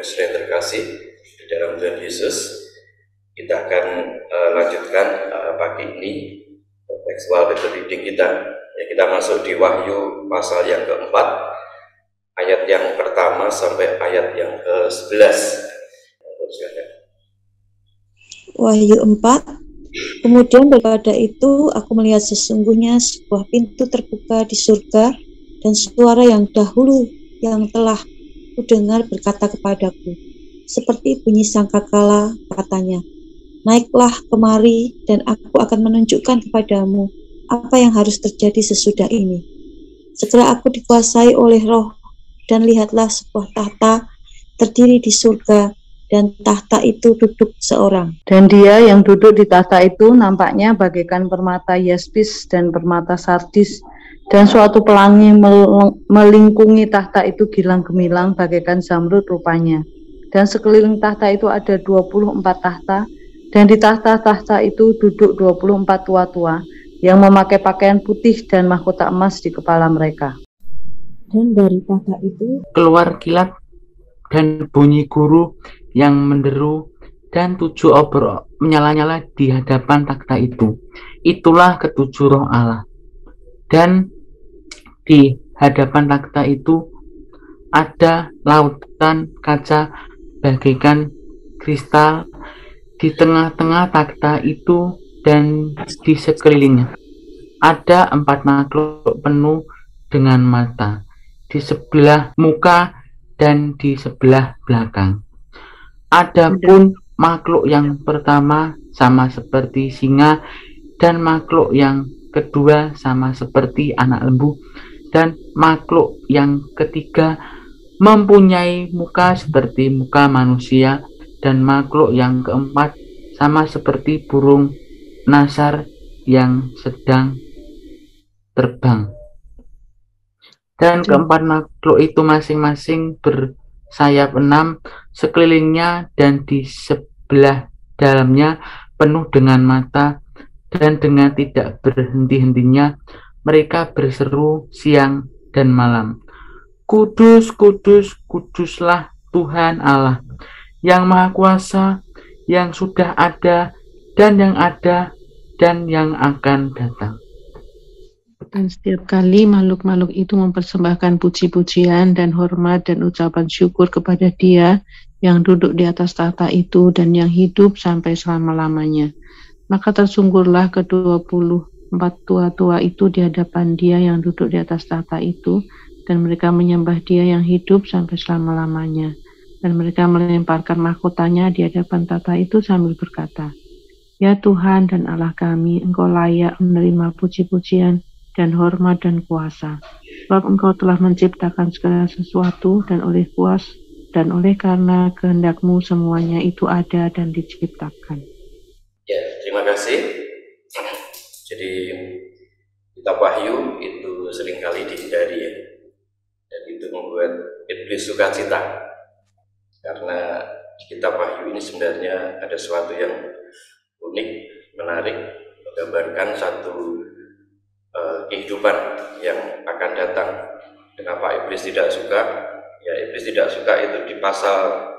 Saudara terkasih di dalam Tuhan Yesus, kita akan lanjutkan pagi ini tekstual Bible reading kita. Ya, kita masuk di Wahyu pasal yang keempat, ayat yang pertama sampai ayat yang ke-11. Wahyu 4. Kemudian daripada itu aku melihat sesungguhnya sebuah pintu terbuka di surga, dan suara yang dahulu yang telah kudengar berkata kepadaku, seperti bunyi sangkakala, katanya, naiklah kemari dan aku akan menunjukkan kepadamu apa yang harus terjadi sesudah ini. Segera aku dikuasai oleh Roh, dan lihatlah sebuah tahta terdiri di surga, dan tahta itu duduk seorang. Dan dia yang duduk di tahta itu nampaknya bagaikan permata yaspis dan permata sardis, dan suatu pelangi melingkungi tahta itu gilang gemilang bagaikan zamrud rupanya. Dan sekeliling tahta itu ada 24 tahta, dan di tahta-tahta itu duduk 24 tua-tua yang memakai pakaian putih dan mahkota emas di kepala mereka. Dan dari tahta itu keluar kilat dan bunyi guru yang menderu, dan 7 obor menyala-nyala di hadapan takhta itu. Itulah ketujuh roh Allah. Dan di hadapan takhta itu ada lautan kaca bagaikan kristal di tengah-tengah takhta itu, dan di sekelilingnya ada 4 makhluk penuh dengan mata di sebelah muka dan di sebelah belakang. Adapun makhluk yang pertama sama seperti singa, dan makhluk yang kedua sama seperti anak lembu, dan makhluk yang ketiga mempunyai muka seperti muka manusia, dan makhluk yang keempat sama seperti burung nasar yang sedang terbang. Dan keempat makhluk itu masing-masing bersayap 6 sekelilingnya, dan di sebelah dalamnya penuh dengan mata, dan dengan tidak berhenti-hentinya mereka berseru siang dan malam, Kudus, kudus, kuduslah Tuhan Allah yang Maha Kuasa, yang sudah ada dan yang ada dan yang akan datang. Dan setiap kali makhluk-makhluk itu mempersembahkan puji-pujian dan hormat dan ucapan syukur kepada Dia yang duduk di atas tahta itu dan yang hidup sampai selama-lamanya. Maka tersungkurlah ke-24 tua-tua itu di hadapan Dia yang duduk di atas tahta itu, dan mereka menyembah Dia yang hidup sampai selama-lamanya. Dan mereka melemparkan mahkotanya di hadapan tahta itu sambil berkata, Ya Tuhan dan Allah kami, Engkau layak menerima puji-pujian dan hormat dan kuasa. Sebab Engkau telah menciptakan segala sesuatu, dan oleh karena kehendak-Mu semuanya itu ada dan diciptakan. Ya, terima kasih. Jadi kitab Wahyu itu seringkali dihindari ya, dan itu membuat iblis sukacita, karena di kitab Wahyu ini sebenarnya ada sesuatu yang unik, menarik, menggambarkan satu kehidupan yang akan datang. Kenapa iblis tidak suka? Ya, iblis tidak suka itu di pasal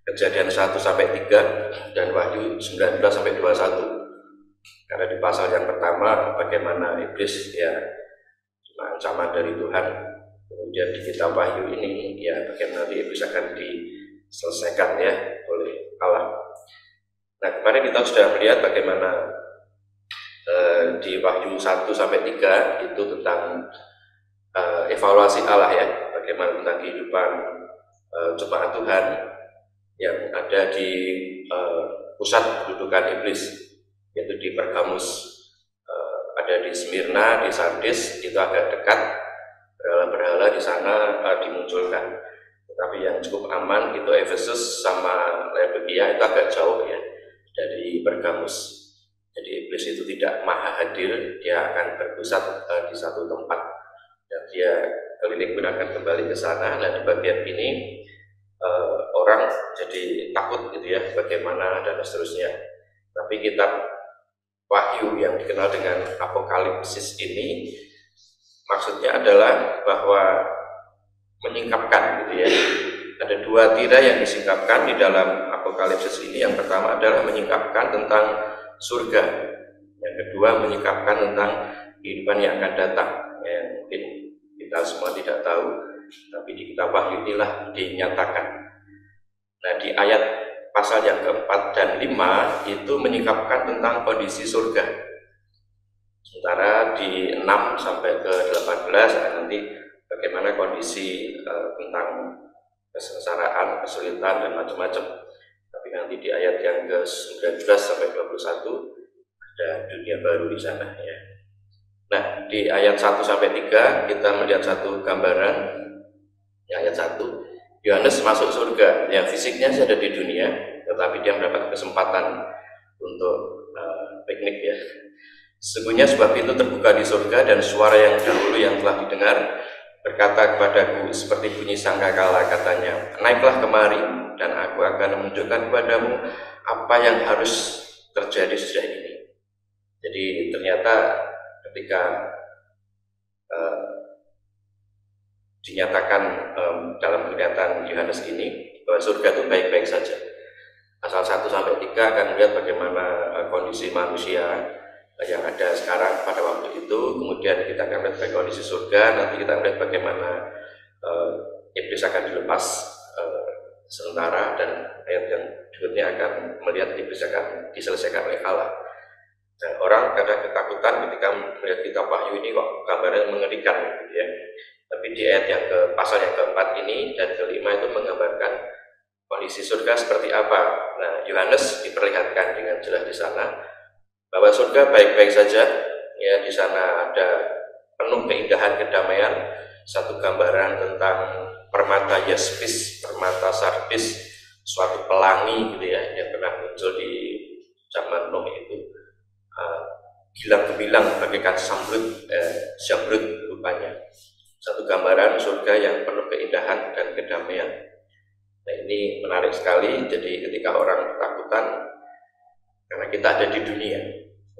Kejadian 1-3 dan Wahyu 19-21. Karena di pasal yang pertama bagaimana iblis ya cuma ancaman dari Tuhan. Kemudian di kitab Wahyu ini ya bagaimana iblis akan diselesaikan ya oleh Allah. Nah, kemarin kita sudah melihat bagaimana di Wahyu 1-3 itu tentang evaluasi Allah ya, bagaimana tentang kehidupan jemaat Tuhan yang ada di pusat kedudukan iblis, yaitu di Pergamus, ada di Smyrna, di Sardis, itu agak dekat, berhala-berhala di sana dimunculkan. Tetapi yang cukup aman itu Efesus sama Laodikia, itu agak jauh ya dari Pergamus. Jadi iblis itu tidak maha hadir, dia akan berpusat di satu tempat dan dia keliling pun akan kembali ke sana. Nah, di bagian ini orang jadi takut gitu ya, bagaimana dan seterusnya. Tapi kitab Wahyu yang dikenal dengan Apokalipsis ini maksudnya adalah bahwa menyingkapkan gitu ya, ada 2 dua tirai yang disingkapkan di dalam Apokalipsis ini. Yang pertama adalah menyingkapkan tentang surga, yang kedua menyingkapkan tentang kehidupan yang akan datang, yang mungkin kita semua tidak tahu, tapi di kitab Wahyu inilah dinyatakan. Nah, di ayat pasal yang keempat dan 5 itu menyingkapkan tentang kondisi surga. Sementara di 6 sampai ke 18 nanti bagaimana kondisi tentang kesengsaraan, kesulitan dan macam-macam. Tapi nanti di ayat yang ke-19 sampai 21 ada dunia baru di sana ya. Nah, di ayat 1 sampai 3 kita melihat satu gambaran. Di ayat 1, Yohanes masuk surga, yang fisiknya ada di dunia, tetapi dia mendapat kesempatan untuk piknik ya. Sesungguhnya sebuah pintu terbuka di surga, dan suara yang dahulu yang telah didengar berkata kepadaku seperti bunyi sangkakala, katanya, naiklah kemari dan aku akan menunjukkan kepadamu apa yang harus terjadi sesudah ini. Jadi ternyata ketika dinyatakan dalam kelihatan Yohanes ini bahwa surga itu baik-baik saja. Pasal 1 sampai 3 akan melihat bagaimana kondisi manusia yang ada sekarang pada waktu itu. Kemudian kita akan melihat kondisi surga. Nanti kita melihat bagaimana iblis akan dilepas sementara, dan ayat yang berikutnya akan melihat iblis akan diselesaikan oleh Allah. Dan orang kadang ketakutan ketika melihat kitab Wahyu ini, kok gambarnya mengerikan gitu ya. Tapi di ayat yang pasal yang keempat ini dan kelima itu menggambarkan kondisi surga seperti apa. Nah, Yohanes diperlihatkan dengan jelas di sana bahwa surga baik-baik saja ya. Di sana ada penuh keindahan, kedamaian, satu gambaran tentang permata yaspis, permata sardis, suatu pelangi gitu ya, yang pernah muncul di zaman Nuh itu, gilang gemilang bagaikan zamrud rupanya. Satu gambaran surga yang penuh keindahan dan kedamaian. Nah, ini menarik sekali. Jadi ketika orang ketakutan karena kita ada di dunia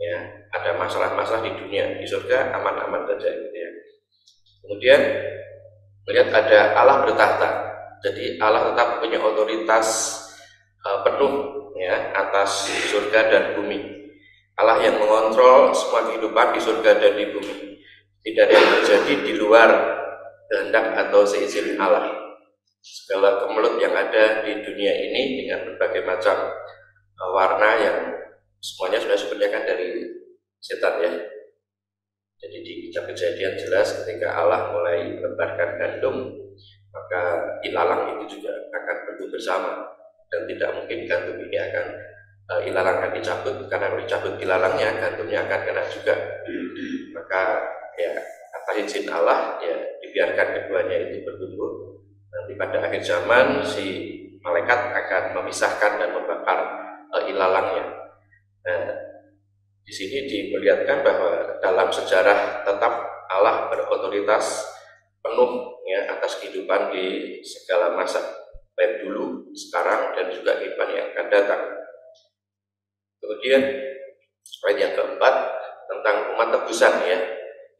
ya, ada masalah-masalah di dunia, di surga aman-aman saja gitu ya. Kemudian melihat ada Allah bertahta. Jadi Allah tetap punya otoritas penuh ya atas surga dan bumi. Allah yang mengontrol semua kehidupan di surga dan di bumi. Tidak ada yang terjadi di luar kehendak atau seizin Allah. Segala kemelut yang ada di dunia ini dengan berbagai macam warna yang semuanya sudah disediakan dari setan ya. Jadi di kitab Kejadian jelas ketika Allah mulai menebarkan gandum, maka ilalang itu juga akan tumbuh bersama, dan tidak mungkin gandum ini akan ilalang akan dicabut, karena kalau dicabut ilalangnya, gandumnya akan kena juga. Maka ya atas izin Allah ya dibiarkan keduanya itu bertumbuh. Nanti pada akhir zaman si malaikat akan memisahkan dan membakar ilalangnya. Nah, di sini diperlihatkan bahwa dalam sejarah tetap Allah berotoritas penuh ya atas kehidupan di segala masa, baik dulu, sekarang, dan juga kehidupan yang akan datang. Kemudian ayat yang keempat tentang umat tebusan ya.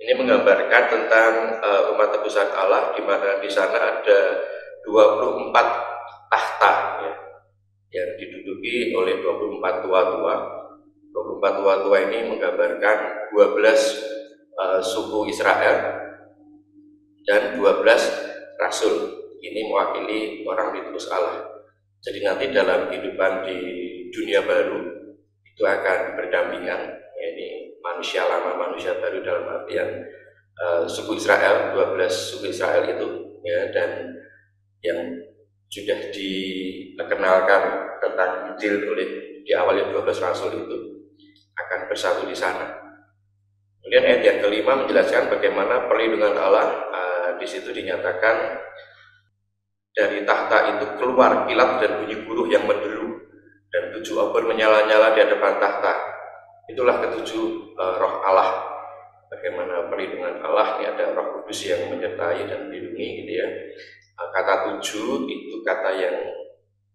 Ini menggambarkan tentang umat tebusan Allah, di mana di sana ada 24 tahta ya, yang diduduki oleh 24 tua-tua. 24 tua-tua ini menggambarkan 12 suku Israel dan 12 rasul. Ini mewakili orang diutus Allah. Jadi nanti dalam kehidupan di dunia baru itu akan berdampingan ya, ini manusia lama, manusia baru dalam artian suku Israel, 12 suku Israel itu ya, dan yang sudah dikenalkan tentang Injil oleh diawali 12 rasul itu akan bersatu di sana. Kemudian ayat yang kelima menjelaskan bagaimana perlindungan Allah. Di situ dinyatakan dari tahta itu keluar kilat dan bunyi guruh yang menderu, dan 7 obor menyala-nyala di hadapan tahta. Itulah ketujuh roh Allah. Bagaimana perlindungan Allah, ini ada Roh Kudus yang menyertai dan melindungi gitu ya. Kata 7 itu kata yang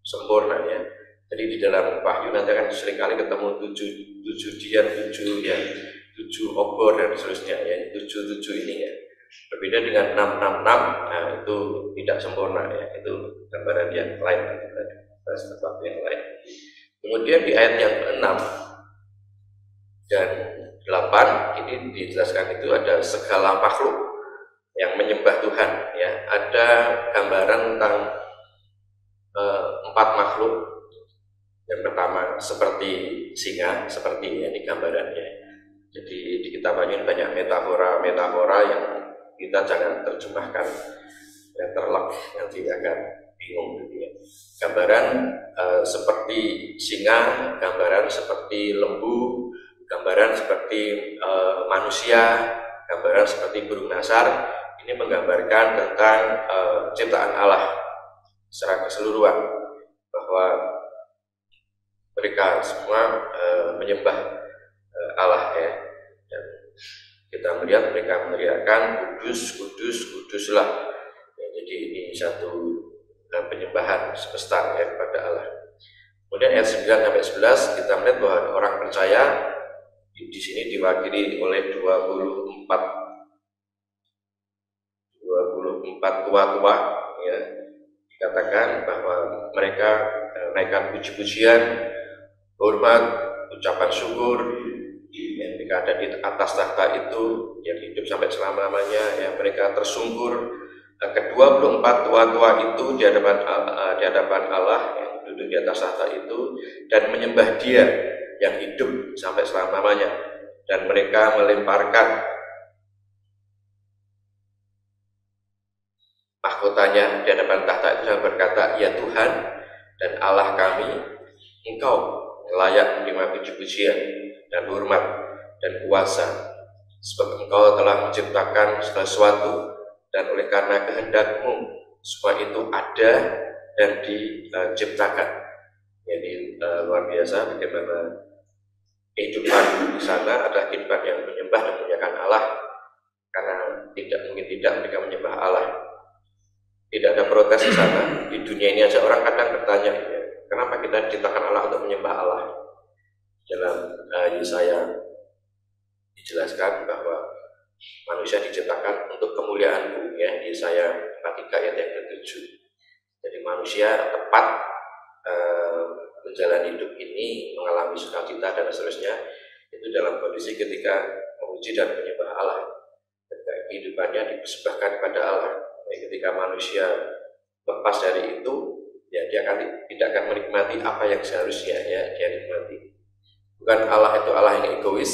sempurna ya. Jadi di dalam Wahyu nanti kan seringkali ketemu 7 dian, 7 ya, 7 obor dan seterusnya ya, 7 ini ya. Berbeda dengan 666, nah itu tidak sempurna ya, itu gambaran yang lain, sesuatu yang lain. Kemudian di ayat yang ke-6 dan 8 ini dijelaskan itu ada segala makhluk yang menyembah Tuhan ya. Ada gambaran tentang 4 makhluk. Yang pertama seperti singa, seperti ini gambarannya. Jadi di kitab ini banyak metafora yang kita jangan terjemahkan yang terlek, nanti akan bingung gitu ya. Gambaran seperti singa, gambaran seperti lembu, gambaran seperti manusia, gambaran seperti burung nasar. Ini menggambarkan tentang ciptaan Allah secara keseluruhan, bahwa mereka semua menyembah Allah ya. Dan kita melihat mereka meneriakkan kudus, kudus, kuduslah ya, jadi ini satu penyembahan semesta ya kepada Allah. Kemudian ayat 9 sampai 11 kita melihat bahwa orang percaya di sini diwakili oleh 24 tua-tua ya. Dikatakan bahwa mereka menaikkan puji-pujian, hormat, ucapan syukur yang mereka ada di atas tahta itu yang hidup sampai selama-lamanya ya. Mereka tersungkur ke-24 tua-tua itu di hadapan Allah yang duduk di atas tahta itu dan menyembah Dia yang hidup sampai selama-lamanya, dan mereka melemparkan mahkotanya di hadapan tahta itu dan berkata, "Ya Tuhan dan Allah kami, Engkau layak menerima puji-pujian dan hormat dan kuasa, sebab Engkau telah menciptakan segala sesuatu, dan oleh karena kehendak-Mu semua itu ada dan diciptakan." Jadi luar biasa bagaimana kehidupan di sana adalah kehidupan yang menyembah dan memuliakan Allah, karena tidak mungkin tidak mereka menyembah Allah. Tidak ada protes di sana. Di dunia ini aja orang kadang bertanya, ya, kenapa kita diciptakan Allah untuk menyembah Allah? Dalam Yesaya dijelaskan bahwa manusia diciptakan untuk kemuliaan-Mu ya, di Yesaya 43 ayat yang ke-7. Jadi manusia tepat menjalani hidup ini, mengalami sukacita dan seterusnya itu dalam kondisi ketika memuji dan menyembah Allah, ketika kehidupannya dipersembahkan kepada Allah. Ketika manusia lepas dari itu, ya dia tidak akan menikmati apa yang seharusnya ya dia nikmati. Bukan Allah itu Allah yang egois,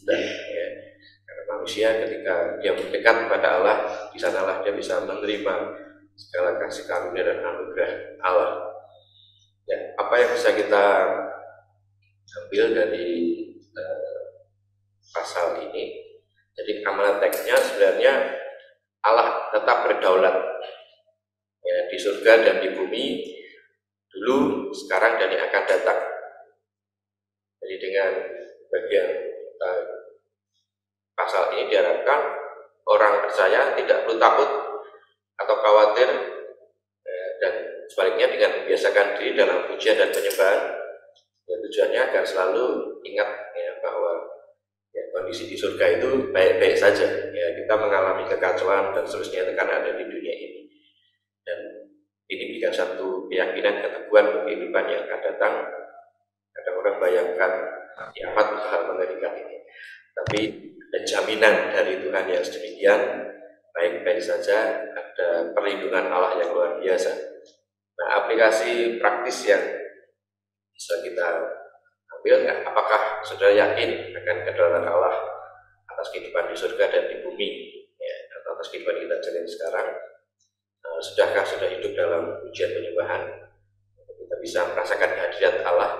dan ya, karena manusia ketika dia mendekat kepada Allah, di sanalah dia bisa menerima segala kasih karunia dan anugerah Allah. Ya, apa yang bisa kita ambil dari pasal ini? Jadi amanat teksnya sebenarnya Allah tetap berdaulat ya, di surga dan di bumi, dulu, sekarang, dan yang akan datang. Jadi dengan bagian pasal ini diharapkan orang percaya tidak perlu takut atau khawatir dan sebaliknya dengan membiasakan diri dalam pujian dan penyembahan. Ya, tujuannya agar selalu ingat ya, bahwa ya, kondisi di surga itu baik-baik saja ya, kita mengalami kekacauan dan seterusnya itu karena ada di dunia ini, dan ini berikan satu keyakinan, keteguhan untuk kehidupan yang akan datang. Kadang orang bayangkan kiamat hal mengerikan ini, tapi ada jaminan dari Tuhan yang sedemikian baik-baik saja, ada perlindungan Allah yang luar biasa. Nah, aplikasi praktis yang bisa kita ambil, apakah saudara yakin akan kedaulatan Allah atas kehidupan di surga dan di bumi ya, atau atas kehidupan kita jalani sekarang? Sudahkah sudah hidup dalam pujian penyembahan? Kita bisa merasakan hadirat Allah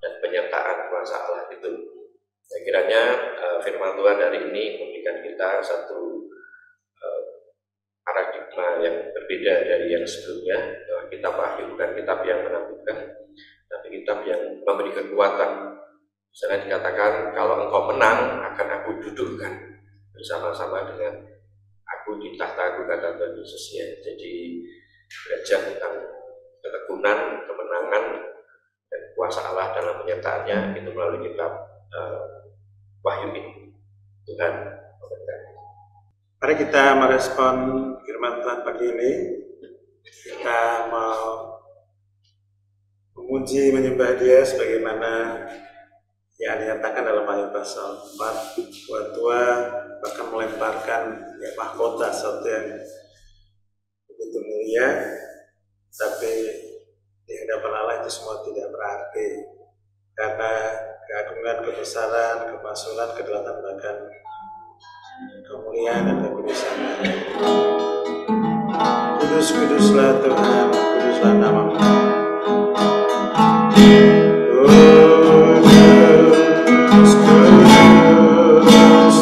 dan penyertaan kuasa Allah itu. Saya kiranya firman Tuhan hari ini memberikan kita satu paradigma yang berbeda dari yang sebelumnya, bahwa kitab Wahyu bukan kitab yang menakutkan, tapi kitab yang memberi kekuatan. Misalnya dikatakan, kalau engkau menang, akan aku dudukkan bersama-sama dengan aku di tahta-Ku, kata Tuhan Yesus ya. Jadi belajar tentang ketekunan, kemenangan, dan kuasa Allah dalam penyertaannya itu melalui kitab Wahyu ini. Tuhan memberkati. Mari kita merespon firman Tuhan pagi ini. Kita mau memuji, menyembah Dia sebagaimana yang dinyatakan dalam ayat pasal 4. Tua bahkan melemparkan mahkota, sesuatu yang begitu mulia, tapi di hadapan Allah itu semua tidak berarti, karena keagungan, kebesaran, kemasulan, kedaulatan, bahkan kemuliaan dan kekudusan. Kudus, kuduslah Tuhan, kuduslah nama-Mu. Kudus, kudus Tuhan, kudus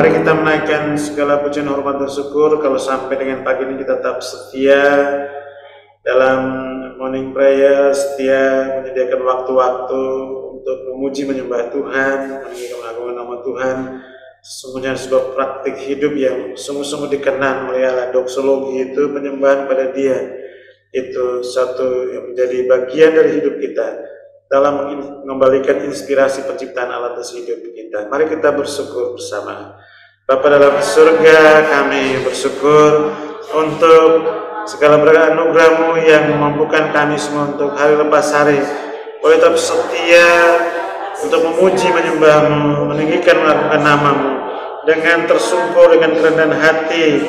Mari kita menaikkan segala pujian, hormat, dan syukur kalau sampai dengan pagi ini kita tetap setia dalam morning prayer, setia menyediakan waktu-waktu untuk memuji menyembah Tuhan, meninggikan mengagungkan nama Tuhan. Sesungguhnya sebuah praktik hidup yang sungguh-sungguh dikenang oleh Allah. Doksologi itu penyembahan pada Dia. Itu satu yang menjadi bagian dari hidup kita dalam mengembalikan inspirasi penciptaan Allah atas hidup kita. Mari kita bersyukur bersama. Bapa dalam surga, kami bersyukur untuk segala berkat anugerah-Mu yang memampukan kami semua untuk hari lepas hari boleh tetap setia untuk memuji menyembah-Mu, meninggikan mengagungkan nama-Mu dengan tersungkur, dengan kerendahan hati.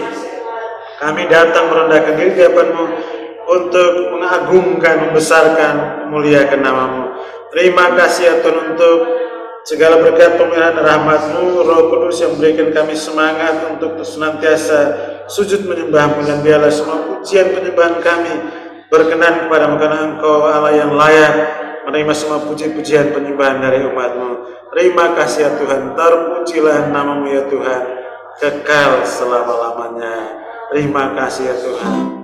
Kami datang merendahkan diri di hadapan-Mu untuk mengagungkan, membesarkan, memuliakan nama-Mu. Terima kasih ya Tuhan untuk segala berkat pemeliharaan rahmat-Mu, Roh Kudus yang memberikan kami semangat untuk senantiasa sujud menyembah-Mu, dan biarlah semua pujian penyembahan kami berkenan kepada-Mu, karena Engkau Allah yang layak menerima semua puji-pujian penyembahan dari umat-Mu. Terima kasih ya Tuhan, terpujilah nama-Mu ya Tuhan, kekal selama-lamanya. Terima kasih ya Tuhan.